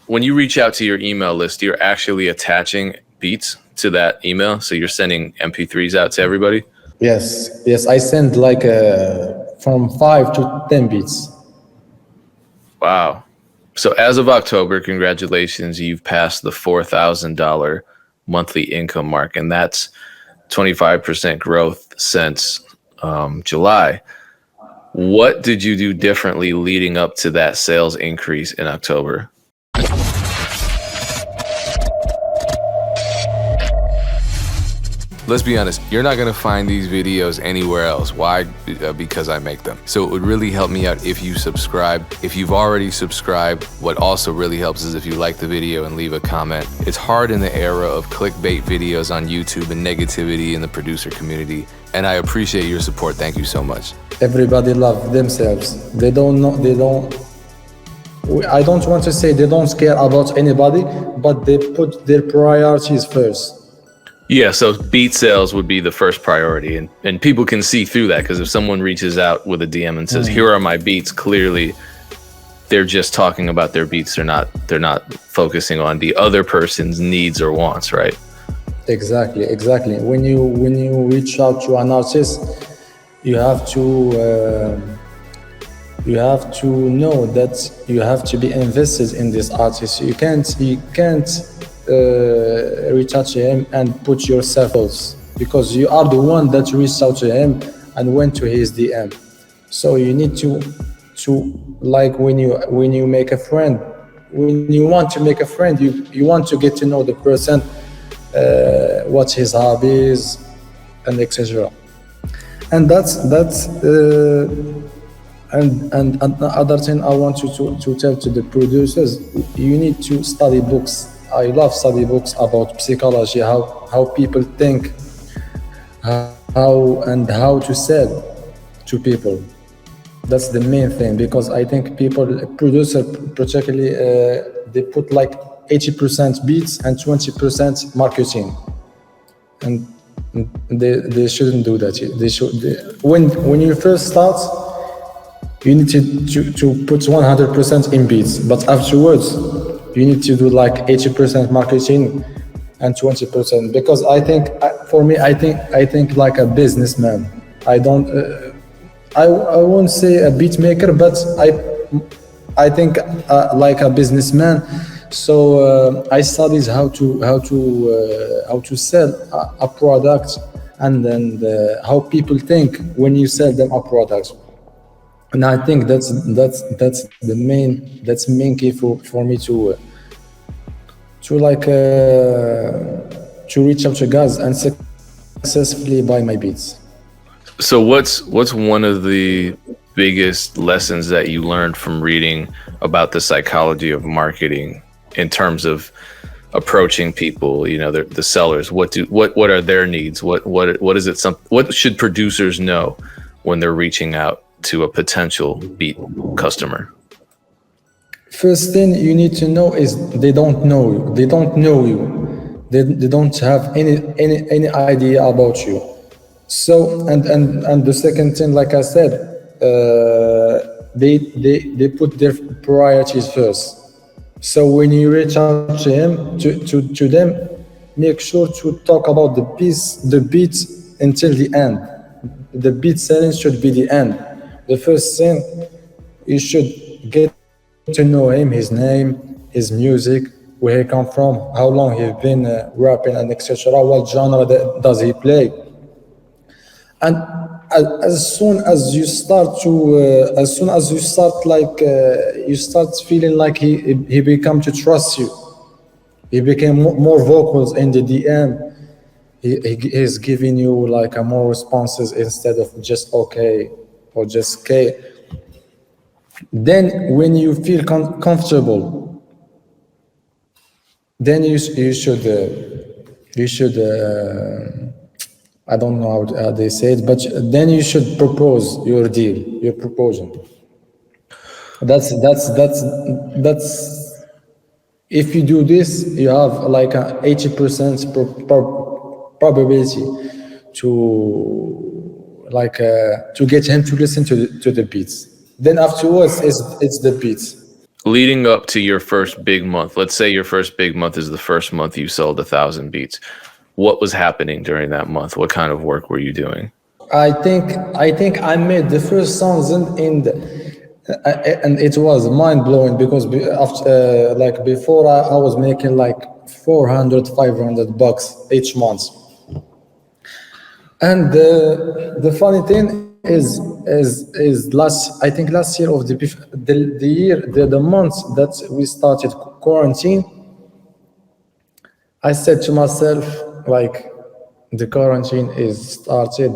when you reach out to your email list, you're actually attaching beats to that email. So you're sending MP3s out to everybody. Yes, I send like from 5 to 10 beats. Wow. So as of October, congratulations, you've passed the $4,000 monthly income mark, and that's 25% growth since July. What did you do differently leading up to that sales increase in October? Let's be honest, you're not gonna find these videos anywhere else. Why? Because I make them. So it would really help me out if you subscribe. If you've already subscribed, what also really helps is if you like the video and leave a comment. It's hard in the era of clickbait videos on YouTube and negativity in the producer community, and I appreciate your support. Thank you so much. Everybody love themselves. They don't know. They don't. I don't want to say they don't care about anybody, but they put their priorities first. Yeah, so beat sales would be the first priority, and people can see through that, because if someone reaches out with a DM and says, "Here are my beats," clearly they're just talking about their beats. They're not focusing on the other person's needs or wants, right? Exactly. When you reach out to an artist, you have to know that you have to be invested in this artist. You can't reach out to him and put yourself else, because you are the one that reached out to him and went to his DM. So you need to like when you make a friend, when you want to make a friend, you want to get to know the person, what his hobbies and etc. And that's and another thing I want you to tell to the producers, you need to study books. I love study books about psychology, how people think, how to sell to people. That's the main thing, because I think producer particularly, they put like 80% beats and 20% marketing, and they shouldn't do that. When you first start, you need to put 100% in beats, but afterwards you need to do like 80% marketing and 20%, because I think for me I think like a businessman. I don't I won't say a beat maker, but I think like a businessman. So I studied how to sell a product, and then how people think when you sell them a product. And I think that's the main key for me to reach out to guys and successfully buy my beats. So what's one of the biggest lessons that you learned from reading about the psychology of marketing in terms of approaching people, the sellers? What are their needs? What should producers know when they're reaching out to a potential beat customer? First thing you need to know is they don't know you. They don't have any idea about you. So and the second thing, like I said, they put their priorities first. So when you reach out to them, make sure to talk about the beats until the end. The beat selling should be the end. The first thing, you should get to know him, his name, his music, where he come from, how long he's been rapping, and etc. What genre does he play? And as soon as you start you start feeling like he become to trust you. He became more vocals in the DM. He's giving you like a more responses instead of just okay or just K. Then when you feel comfortable, then you should I don't know how they say it, but then you should propose your deal, your proposal. That's if you do this, you have like a 80% probability to get him to listen to the beats. Then afterwards, it's the beats. leading up to your first big month, let's say your first big month is the first month you sold 1,000 beats. What was happening during that month? What kind of work were you doing? I think I made the first songs in the, and it was mind blowing because after, like before I was making like 400 500 bucks each month. And the funny thing is last, I think last year of the year, the month that we started quarantine, I said to myself, like, the quarantine is started,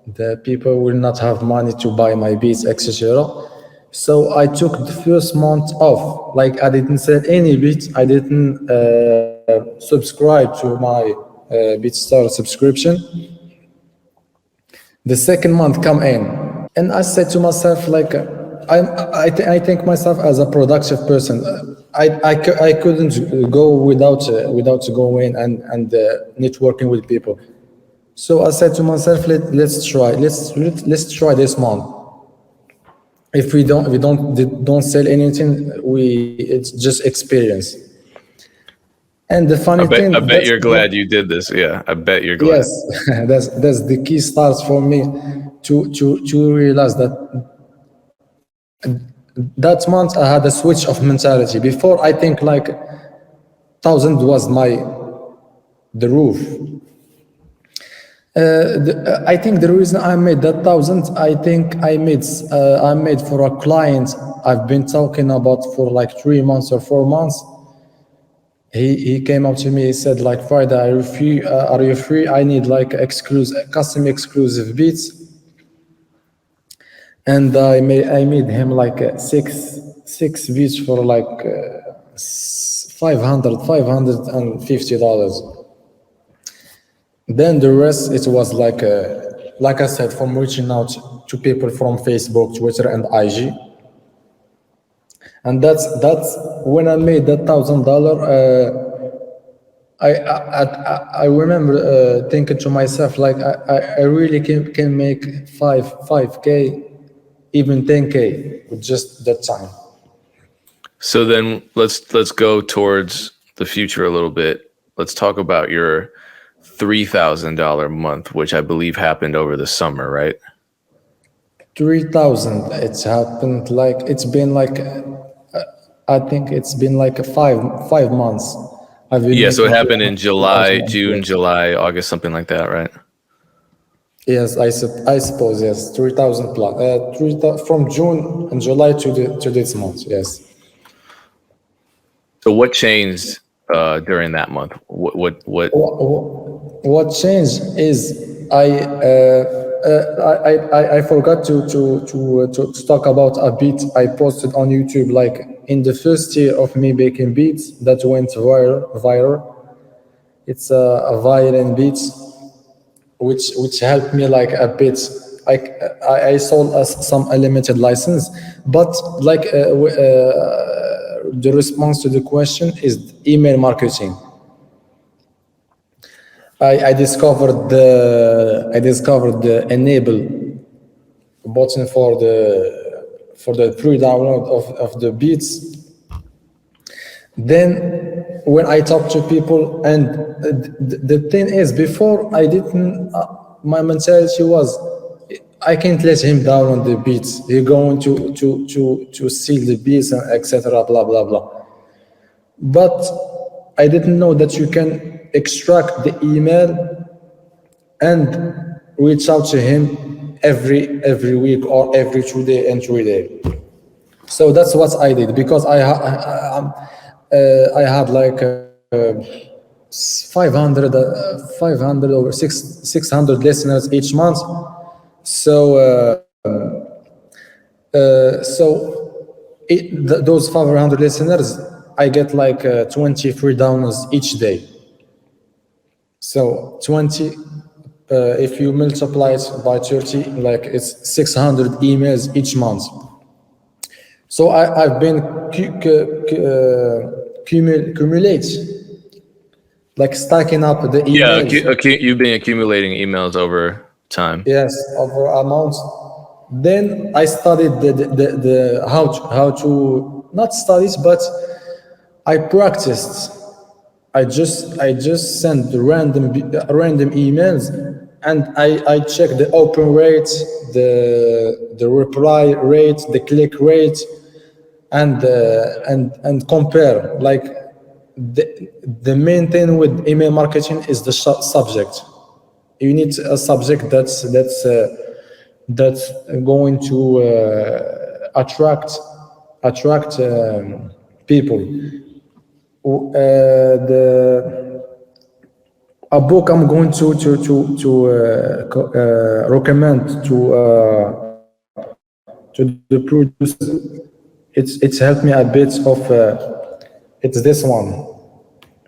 the people will not have money to buy my beats, etc. So I took the first month off. Like, I didn't sell any beats. I didn't subscribe to my BeatStar subscription. The second month come in, and I said to myself, like, I think myself as a productive person. I couldn't go without going and networking with people. So I said to myself, let's try this month. If we don't sell anything, it's just experience. And the funny thing, I bet you're glad you did this. Yeah, I bet you're yes, glad. that's the key starts for me to realize that month I had a switch of mentality. Before, I think like 1,000 was the roof. I think the reason I made that 1,000, I think I made for a client I've been talking about for like 3 months or 4 months. He came up to me. He said, like, Friday, are you free? I need like custom exclusive beats. And I made him like six beats for like 550 dollars. Then the rest, it was like I said, from reaching out to people from Facebook, Twitter, and IG. And that's when I made that $1,000. I remember thinking to myself, like, I really can make 5k, even 10k with just that time. So then let's go towards the future a little bit. Let's talk about your $3,000 month, which I believe happened over the summer, right? 3,000. It's happened like it's been like I think it's been like 5 months. I've been Yeah, so it making happened in 3,000. July, June, Yes, July, August, something like that, right? yes, I suppose yes, 3,000 plus. From June and July to this month. Yes. So what changed during that month? What What changed is I forgot to talk about a beat I posted on YouTube, like in the first year of me making beats that went viral. It's a violin beat which helped me like a bit. I sold us some limited license, but like the response to the question is email marketing. I discovered the enable button for the pre-download of the beats. Then when I talk to people, and the thing is, before I didn't, my mentality was, I can't let him down on the beats. He's going to steal the beats and etc. Blah blah blah. But I didn't know that you can extract the email and reach out to him every week or every 2 day and 3 day. So that's what I did, because I had like 500 over 600 listeners each month. So those 500 listeners, I get like 20 free downloads each day. So 20, if you multiply it by 30, like it's 600 emails each month. So I've been accumulate, like stacking up the Yeah, emails. you've been accumulating emails over time. Yes, over amounts. Then I studied the how to not studies, but I practiced. I just sent random emails, and I check the open rate, the reply rate, the click rate, and compare. Like the main thing with email marketing is the subject. You need a subject that's going to attract people. The a book I'm going to recommend to the producers. It's helped me a bit of. It's this one,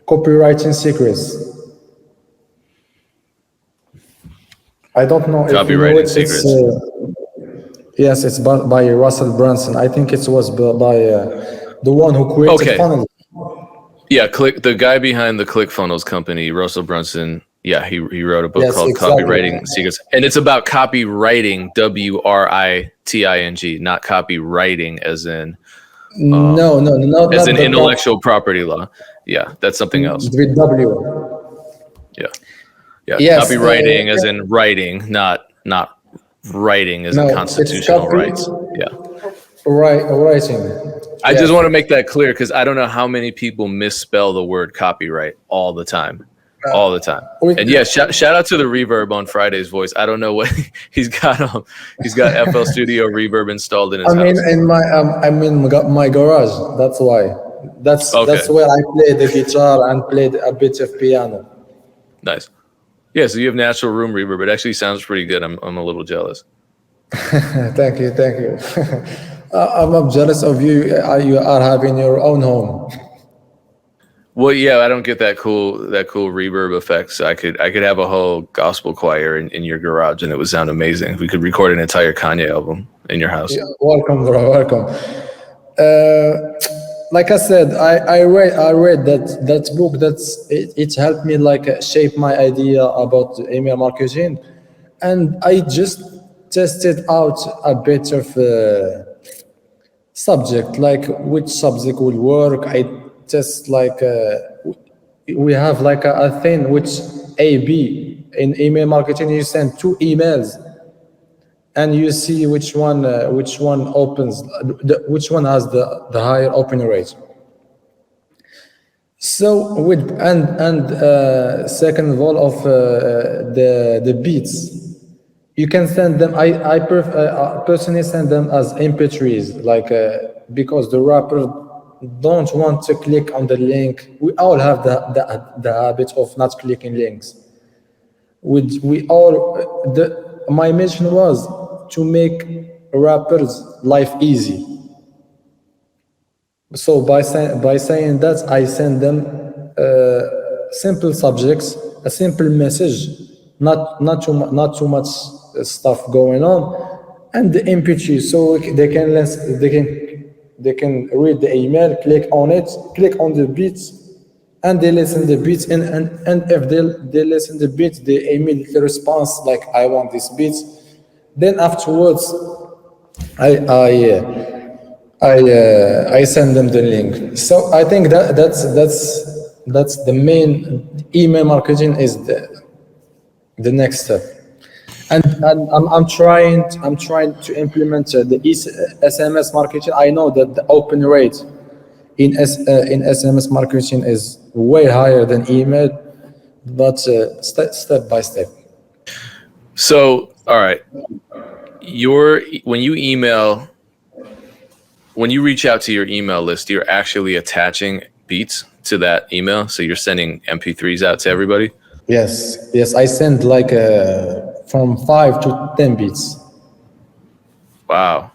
Copywriting Secrets. I don't know if you know Copywriting it. It's secrets. yes, it's by Russell Brunson. I think it was by the one who created Okay. funnel. Yeah, click the guy behind the ClickFunnels company, Russell Brunson. Yeah, he wrote a book Yes, called exactly. Copywriting Secrets, and it's about copywriting, WRITING, not copywriting No, as not in the intellectual property law. Yeah, that's something else. with W. Yeah, yeah, Yes, copywriting as in writing, not writing as in no, it's constitutional copy rights. Yeah. writing. I just Yes. want to make that clear because I don't know how many people misspell the word copyright all the time. All the time. We, And yeah, shout out to the reverb on Friday's voice. I don't know what he's got. He's got FL Studio reverb installed in his I mean, house. my garage. That's why. That's Okay, where I play the guitar and played a bit of piano. nice. Yeah, so you have natural room reverb. It actually sounds pretty good. I'm a little jealous. Thank you, thank you. I'm jealous of you. You are having your own home. Well, yeah, I don't get that cool reverb effect. So I could have a whole gospel choir in your garage and it would sound amazing. We could record an entire Kanye album in your house. Yeah, welcome, bro. Welcome. Like I said, I read that book. It helped me like shape my idea about email marketing, and I just tested out a bit of subject, like which subject will work. I test like we have like a thing which A/B in email marketing. You send two emails and you see which one opens, which one has the higher open rate. So with and second of all of the beats, you can send them. Personally send them as MP3s, like because the rappers don't want to click on the link. We all have the habit of not clicking links. We all my mission was to make rappers life easy. So by saying that, I send them simple subjects, a simple message, not too much stuff going on, and the MP3, so they can read the email, click on it, click on the beats, and they listen the beats, and if they listen the beats, they immediately respond like I want this beats. Then afterwards, I I uh, I send them the link. So I think that's the main email marketing is the next step. And I'm trying to implement the SMS marketing. I know that the open rate in SMS marketing is way higher than email, but step by step. So, all right, when you email, when you reach out to your email list, you're actually attaching beats to that email. So you're sending MP3s out to everybody. Yes, I send like from 5 to 10 beats. Wow.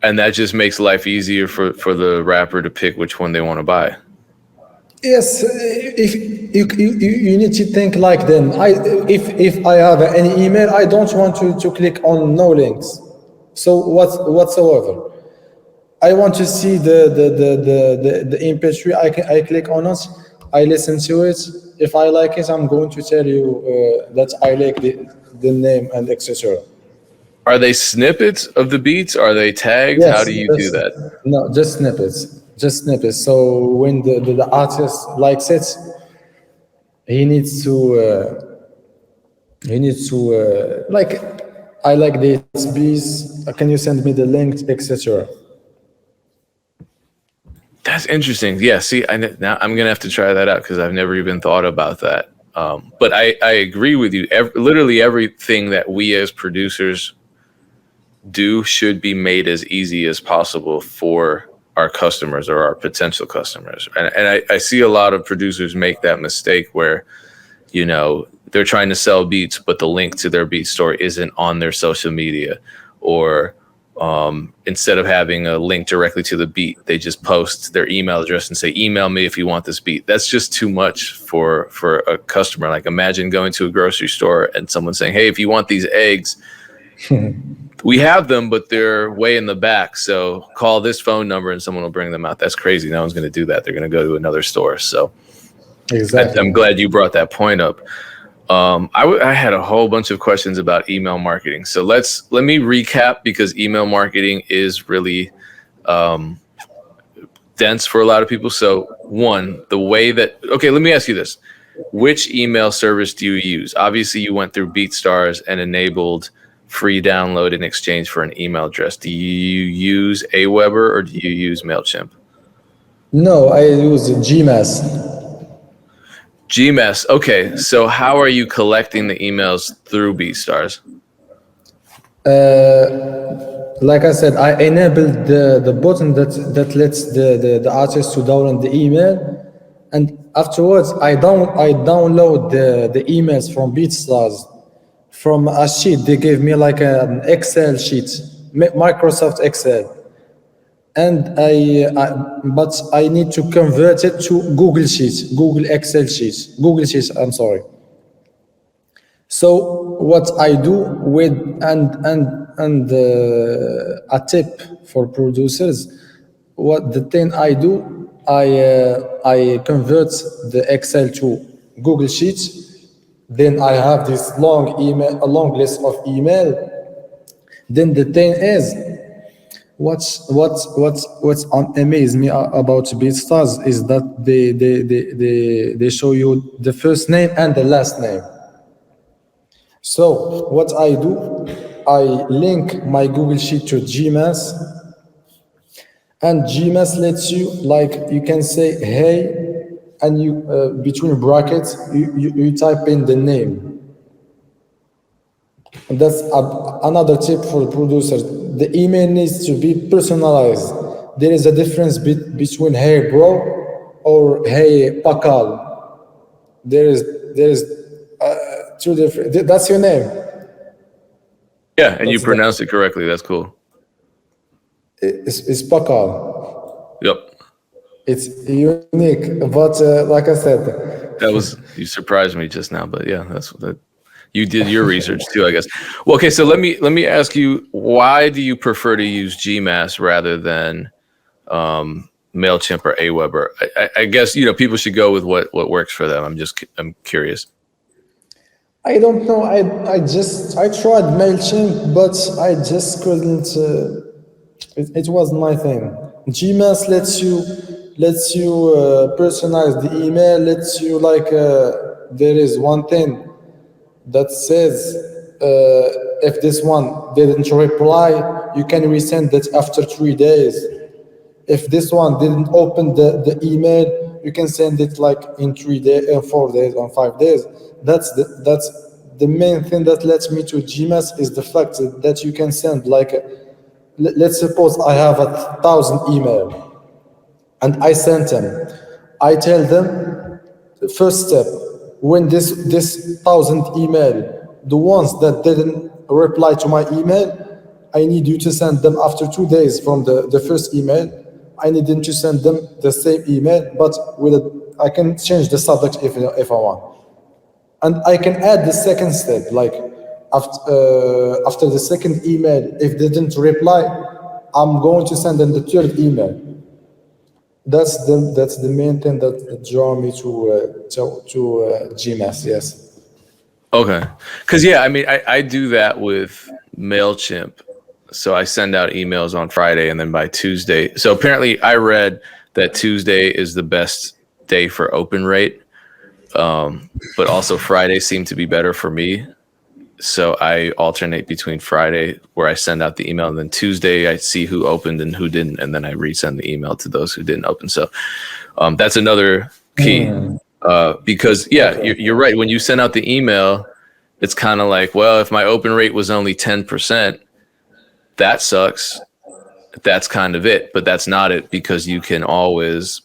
And that just makes life easier for the rapper to pick which one they want to buy. Yes, if you need to think like them. If I have any email, I don't want to click on no links. So whatsoever. I want to see the MP3. I click on it. I listen to it. If I like it, I'm going to tell you that I like the name and etc. Are they snippets of the beats? Are they tagged? How Yes, do you do just that? no, just snippets, just snippets. So when the artist likes it, he needs to like, I like this piece. Can you send me the link, etc. That's interesting. Yeah. See, now I'm gonna have to try that out because I've never even thought about that. But I agree with you. Literally everything that we as producers do should be made as easy as possible for our customers or our potential customers. And I see a lot of producers make that mistake where, they're trying to sell beats, but the link to their beat store isn't on their social media. Or instead of having a link directly to the beat, they just post their email address and say, email me if you want this beat. That's just too much for a customer. Like, imagine going to a grocery store and someone saying, hey, if you want these eggs, we have them, but they're way in the back. So call this phone number and someone will bring them out. That's crazy. No one's going to do that. They're going to go to another store. So I'm Exactly. glad you brought that point up. I had a whole bunch of questions about email marketing. So let me recap, because email marketing is really dense for a lot of people. So one, okay, let me ask you this. Which email service do you use? Obviously, you went through BeatStars and enabled free download in exchange for an email address. Do you use Aweber or do you use MailChimp? No, I use GMass. Gmess. Okay, so how are you collecting the emails through BeatStars? Like I said, I enabled the button that lets the artist to download the email, and afterwards I download the emails from BeatStars from a sheet. They gave me like an Excel sheet, Microsoft Excel, and but I need to convert it to Google Sheets, Google Excel sheets, Google Sheets. I'm sorry. So what I do with a tip for producers, what the thing I do, I convert the Excel to Google Sheets. Then I have this long email, a long list of email. Then the thing is, what's amazed me about BeatStars is that they show you the first name and the last name. So what I do, I link my Google Sheet to GMass, and GMass lets you, like, you can say hey, and you between brackets you type in the name. And that's another tip for the producers. The email needs to be personalized. There is a difference between hey bro or hey pakal. There is two different. That's your name. Yeah, and you That's the pronounced it correctly. That's cool. it's pakal. Yep. It's unique, but like I said, You surprised me just now, but yeah, that's that. You did your research too, I guess. Well, okay, so let me ask you, why do you prefer to use Gmass rather than Mailchimp or Aweber? I guess people should go with what works for them. I'm curious. I don't know. I tried Mailchimp, but I just couldn't. It wasn't my thing. Gmail lets you personalize the email. Lets you like there is one thing that says if this one didn't reply, you can resend it after 3 days. If this one didn't open the email, you can send it like in 3 days, 4 days, or 5 days. That's the main thing that lets me to GMS is the fact that you can send like let's suppose I have 1,000 email and I sent them. I tell them the first step, when this 1,000 email, the ones that didn't reply to my email, I need you to send them after 2 days from the first email. I need them to send them the same email, but I can change the subject if I want. And I can add the second step, like after the second email, if they didn't reply, I'm going to send them the third email. That's the main thing that draw me to GMS. Yes. Okay, because yeah, I mean, I do that with MailChimp. So I send out emails on Friday, and then by Tuesday. So apparently, I read that Tuesday is the best day for open rate, but also Friday seemed to be better for me. So I alternate between Friday, where I send out the email, and then Tuesday I see who opened and who didn't, and then I resend the email to those who didn't open. So that's another key, because you're right. When you send out the email, it's kind of like, well, if my open rate was only 10%, that sucks. That's kind of it, but that's not it, because you can always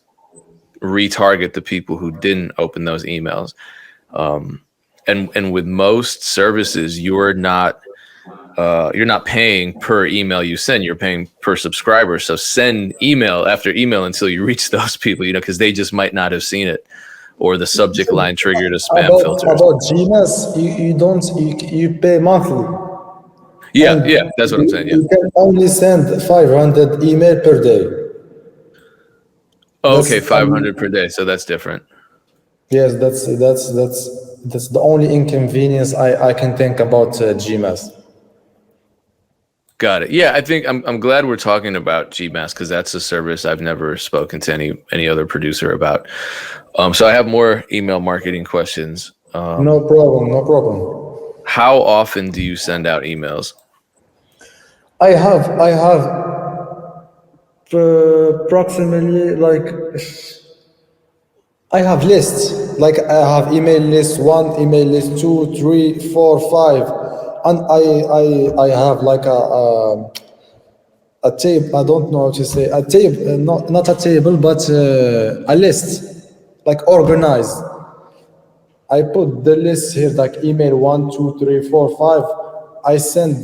retarget the people who didn't open those emails. And with most services, you're not paying per email you send. You're paying per subscriber. So send email after email until you reach those people, because they just might not have seen it, or the subject line triggered a spam filter. About Gmail, you pay monthly. Yeah, that's what I'm saying. Yeah. You can only send 500 email per day. Oh, okay, 500 per day. So that's different. Yes, that's the only inconvenience I can think about Gmail. Got it. Yeah, I think I'm glad we're talking about GMAS, because that's a service I've never spoken to any other producer about. So I have more email marketing questions. No problem. How often do you send out emails? I have approximately like I have lists. Like I have email list 1, email list 2, 3, 4, 5, and I have like a table. I don't know how to say a table, not a table, but a list, like organized. I put the list here, like email 1, 2, 3, 4, 5. I send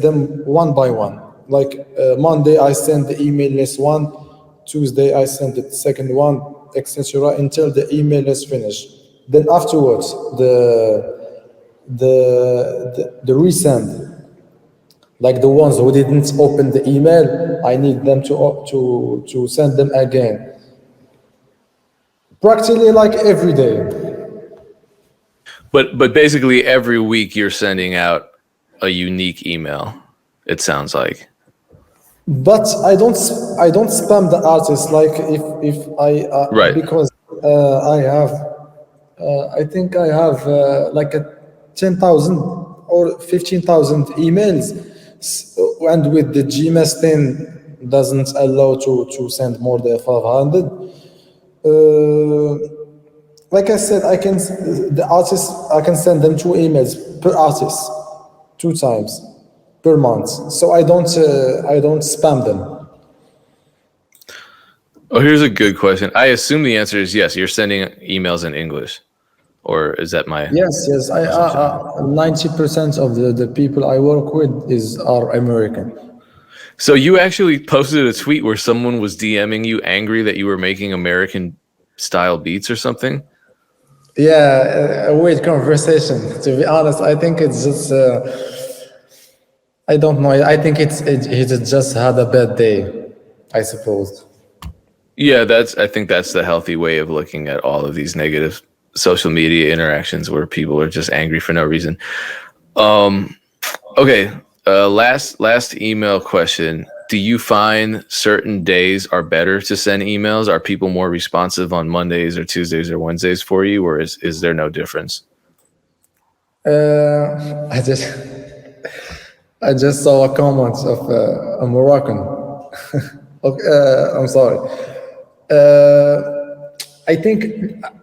them one by one. Like Monday, I send the email list 1. Tuesday, I send the second one, etc. until the email is finished. Then afterwards, the resend, like the ones who didn't open the email, I need them to send them again. Practically like every day. But basically every week you're sending out a unique email, it sounds like. But I don't spam the artist, like if I Right. because I have I think I have like a 10,000 or 15,000 emails, and with the GMS 10 doesn't allow to send more than 500. Like I said, the artists, I can send them 2 emails per artist, 2 times per month. So I don't spam them. Oh, here's a good question. I assume the answer is yes. You're sending emails in English, or is that my? Yes. I 90% of the people I work with are American. So you actually posted a tweet where someone was DMing you angry that you were making American style beats or something? Yeah, a weird conversation. To be honest, I think it's just I don't know. I think he just had a bad day, I suppose. Yeah, I think that's the healthy way of looking at all of these negative social media interactions where people are just angry for no reason. Okay, last email question. Do you find certain days are better to send emails? Are people more responsive on Mondays or Tuesdays or Wednesdays for you, or is there no difference? I just saw a comment of a Moroccan. Okay, I'm sorry. I think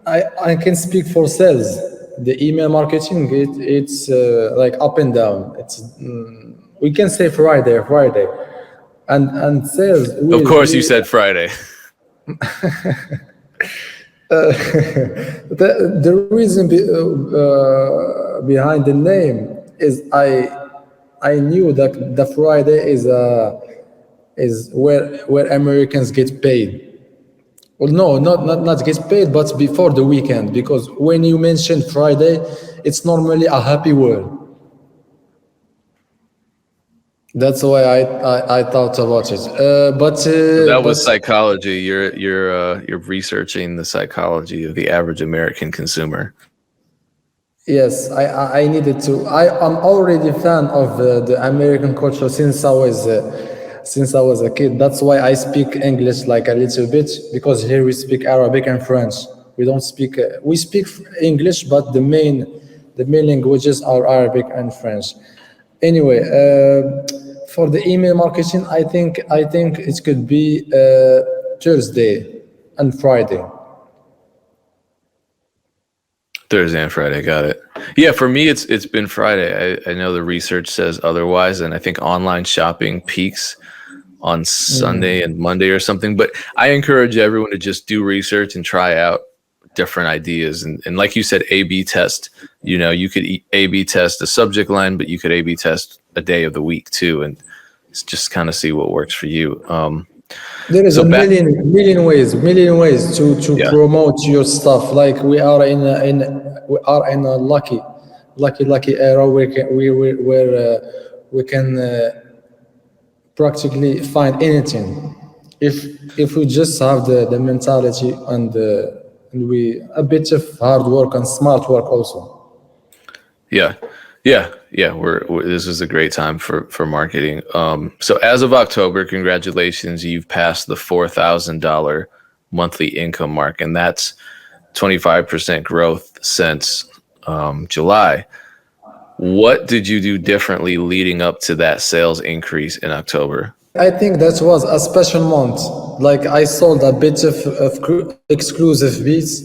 I can speak for sales. The email marketing, it's like up and down. We can say Friday, and sales. Of course, you said Friday. The reason behind the name is I knew that the Friday is where Americans get paid. Well, no, not get paid, but before the weekend, because when you mention Friday, it's normally a happy word. That's why I thought about it. That was psychology. You're researching the psychology of the average American consumer. Yes, I needed to. I'm already fan of the American culture since I was a kid. That's why I speak English like a little bit, because here we speak Arabic and French. We don't speak. We speak English, but the main languages are Arabic and French. Anyway, for the email marketing, I think it could be Thursday and Friday. Thursday and Friday, got it. Yeah, for me it's been Friday. I know the research says otherwise, and I think online shopping peaks on Sunday and Monday or something. But I encourage everyone to just do research and try out different ideas. And like you said, A/B test. You know, you could A/B test a subject line, but you could A/B test a day of the week too, and just kind of see what works for you. There is So a back, million ways to yeah, promote your stuff. Like we are in a lucky era where we can practically find anything if we just have the mentality and we a bit of hard work and smart work also. yeah, yeah. We're this is a great time for marketing. So as of October, congratulations, you've passed the $4,000 monthly income mark, and that's 25% growth since July. What did you do differently leading up to that sales increase in October? I think that was a special month. Like I sold a bit of exclusive beats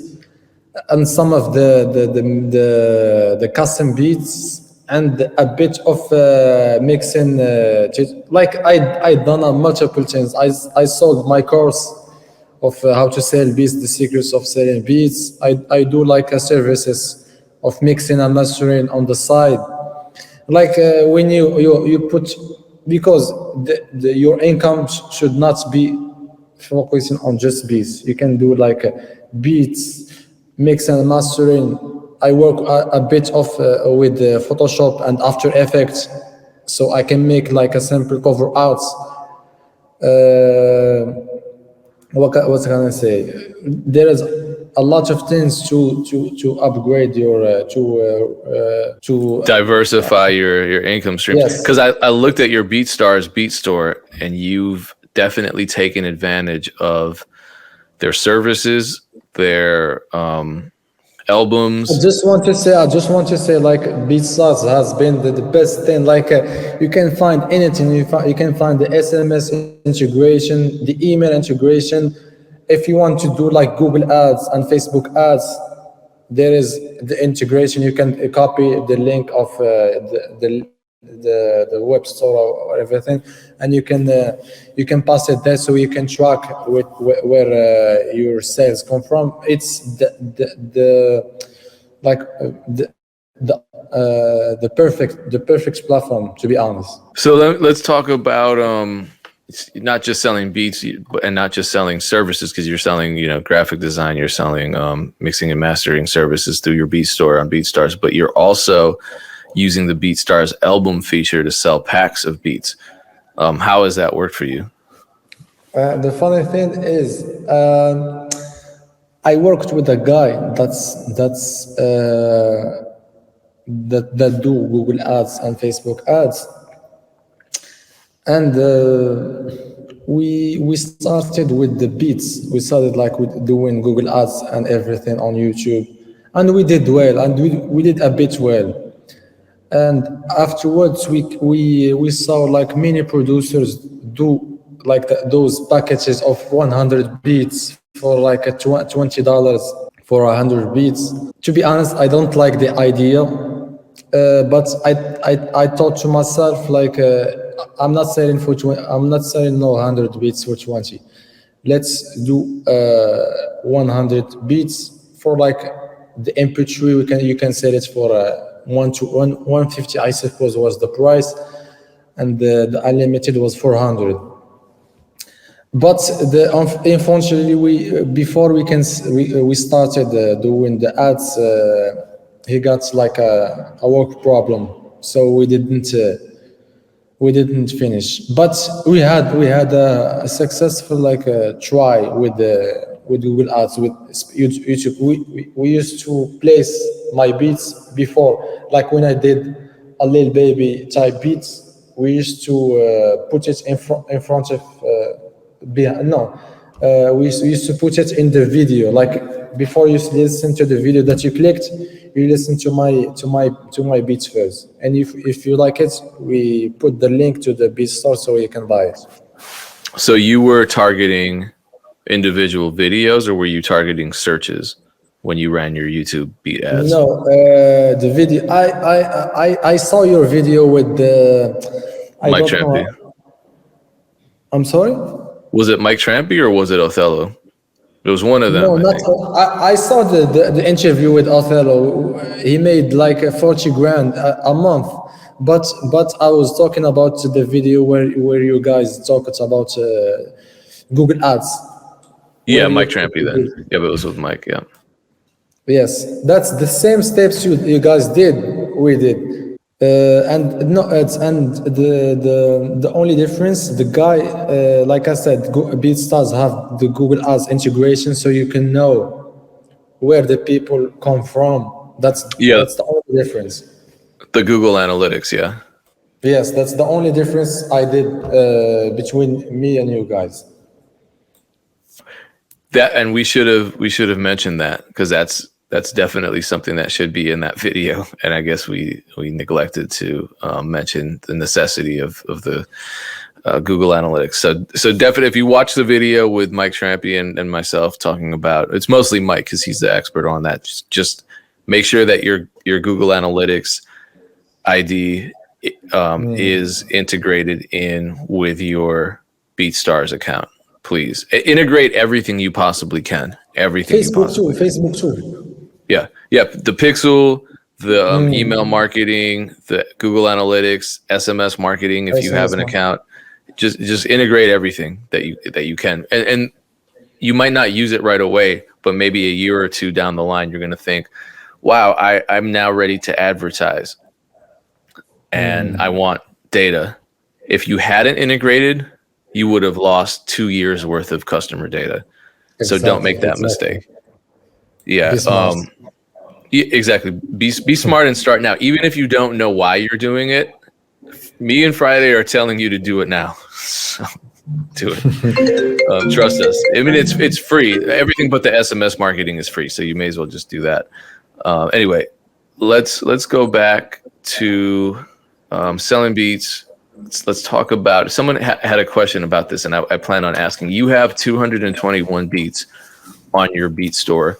and some of the custom beats and a bit of mixing. Like I done a multiple things. I sold my course of how to sell beats, the secrets of selling beats. I do like a services of mixing and mastering on the side. Like when you put, because your income should not be focusing on just beats. You can do like beats, mix and mastering. I work a bit of with Photoshop and After Effects, so I can make like a simple cover arts. What can I say? There is a lot of things to upgrade your to Diversify your income streams, yes. because I looked at your BeatStars beat store, and you've definitely taken advantage of their services, their albums. I just want to say, like, beatstars has been the best thing. Like, you can find anything. You can find the SMS integration, the email integration. If you want to do like Google ads and Facebook ads, there is the integration. You can copy the link of the web store or everything, and you can pass it there, so you can track where your sales come from. It's the like the perfect platform, to be honest. So let's talk about not just selling beats and not just selling services, because you're selling, you know, graphic design, you're selling mixing and mastering services through your beat store on BeatStars, but you're also using the BeatStars album feature to sell packs of beats. How has that worked for you? The funny thing is, I worked with a guy that do Google ads and Facebook ads, and we started with the beats. We started like with doing Google ads and everything on YouTube, and we did well, and we did a bit well. And afterwards we saw like many producers do like those packages of 100 beats for like a $20 for 100 beats. To be honest, I don't like the idea, but I thought to myself, like, I'm not selling for 20, I'm not selling no 100 beats for 20. Let's do 100 beats for like the MP3. You can sell it for 150, I suppose, was the price, and the unlimited was 400. But unfortunately, we before we started doing the ads, he got like a work problem, so we didn't finish. But we had a successful like try Google Ads with YouTube. We used to place my beats before, like when I did a little baby type beats. We used to put it in front of no. We used to put it in the video. Like before you listen to the video that you clicked, you listen to my beats first. And if you like it, we put the link to the beat store so you can buy it. So you were targeting individual videos, or were you targeting searches when you ran your YouTube beat ads? No, the video. I saw your video with the. I Mike don't Trampy. know. I'm sorry. Was it Mike Trampy or was it Othello? It was one of them, No, I not. think. I saw the interview with Othello. He made like 40 grand a month, but I was talking about the video where you guys talked about Google Ads. Yeah, When you Mike Trampy then. Yeah, but it was with Mike. Yeah. yes, that's the same steps you guys did. We did. And no, and the only difference, the guy, like I said, BeatStars have the Google Ads integration, so you can know where the people come from. That's Yeah, that's the only difference. the Google Analytics. Yeah. Yes, that's the only difference I did between me and you guys. That, and we should have mentioned that, because that's definitely something that should be in that video, and I guess we neglected to mention the necessity of the Google Analytics. So definitely, if you watch the video with Mike Trampy and myself talking about, it's mostly Mike because he's the expert on that. Just make sure that your Google Analytics ID is integrated in with your BeatStars account. Please integrate everything you possibly can. Everything you Facebook too. possibly can. Facebook too. Yeah. Yeah. The Pixel, the email marketing, the Google Analytics, SMS marketing. If you have SMS an marketing. account, just integrate everything that you can. And you might not use it right away, but maybe a year or two down the line, you're going to think, wow, I'm now ready to advertise and I want data. If you hadn't integrated, you would have lost 2 years worth of customer data. So don't make that mistake. Yeah. Be smart. Exactly. Be smart and start now. Even if you don't know why you're doing it, me and Friday are telling you to do it now. So do it. Trust us. I mean, it's free. Everything but the SMS marketing is free, so you may as well just do that. Anyway, let's go back to selling beats. Let's talk about. Someone had a question about this, and I plan on asking. You have 221 beats on your beat store.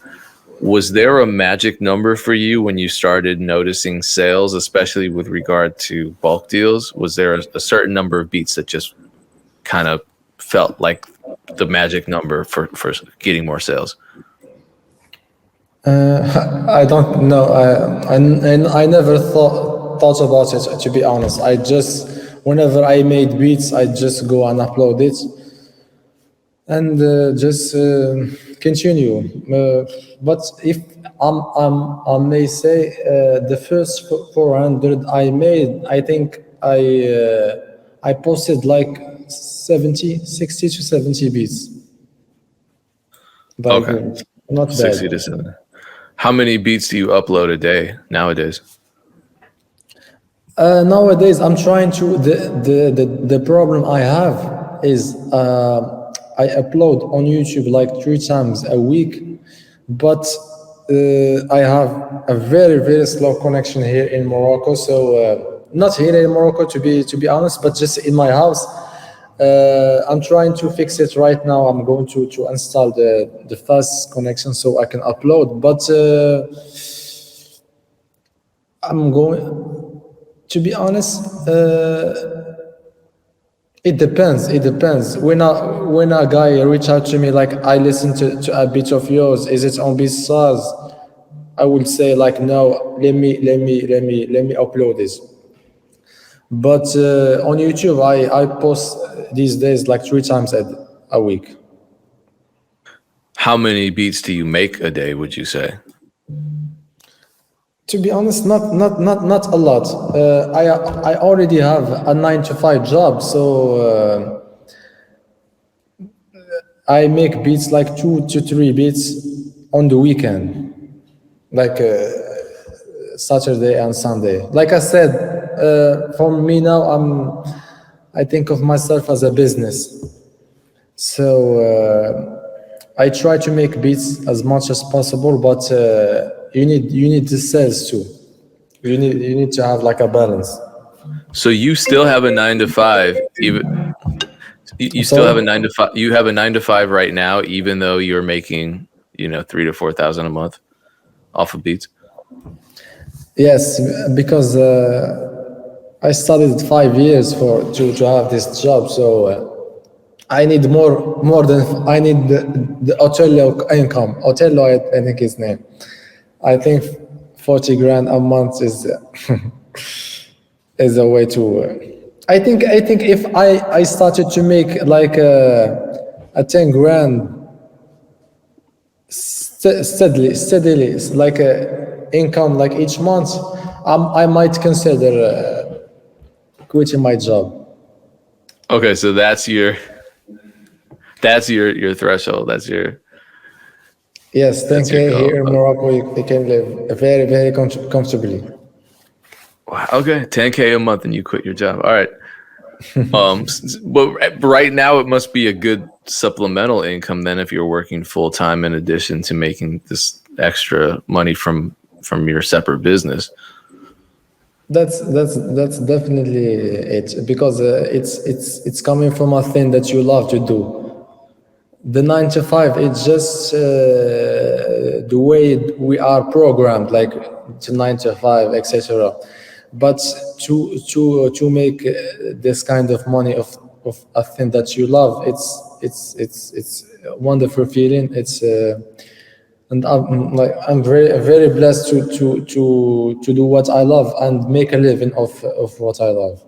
Was there a magic number for you when you started noticing sales, especially with regard to bulk deals? Was there a certain number of beats that just kind of felt like the magic number for getting more sales? I don't know. I never thought about it, to be honest. I just, whenever I made beats, I just go and upload it and just continue. But if I may say, the first 400 I made, I think I posted like 60 to 70 beats. But Okay, not 60 to bad. 70. How many beats do you upload a day nowadays? Nowadays, I'm trying to. The problem I have is I upload on YouTube like 3 times a week, but I have a very slow connection here in Morocco. So not here in Morocco to be honest, but just in my house. I'm trying to fix it right now. I'm going to install the fast connection so I can upload. But I'm going. To be honest, it depends. It depends. When a guy reach out to me like I listen to a bit of yours, is it on beatstars? I would say like no. Let me upload this. But on YouTube, I post these days like 3 times a week. How many beats do you make a day, would you say? To be honest, not a lot. I already have a 9 to 5 job, so I make beats like 2 to 3 beats on the weekend, like Saturday and Sunday. Like I said, for me now, I think of myself as a business. So I try to make beats as much as possible, but you need the sales too. You need to have like a balance. So you still have a 9 to 5, even you I'm still have a sorry. 9 to 5. You have a 9 to 5 right now, even though you're making 3 to 4 thousand a month off of beats. Yes, because I studied 5 years to have this job, so I need more than I need the Otello income. Otello, I think his name. I think 40 grand a month is a way to. I think if I started to make like a 10 grand steadily, it's like a income like each month, I might consider quitting my job. Okay, so that's your threshold. Yes, That's your 10K goal. here in Morocco, you can live very, very comfortably. Wow. Okay, 10K a month and you quit your job. All right. But right now it must be a good supplemental income then if you're working full time in addition to making this extra money from your separate business. That's definitely it because it's coming from a thing that you love to do. The 9 to 5, it's just the way we are programmed, like to 9 to 5, etc. But to make this kind of money of a thing that you love, it's a wonderful feeling. It's and I'm very blessed to do what I love and make a living of what I love.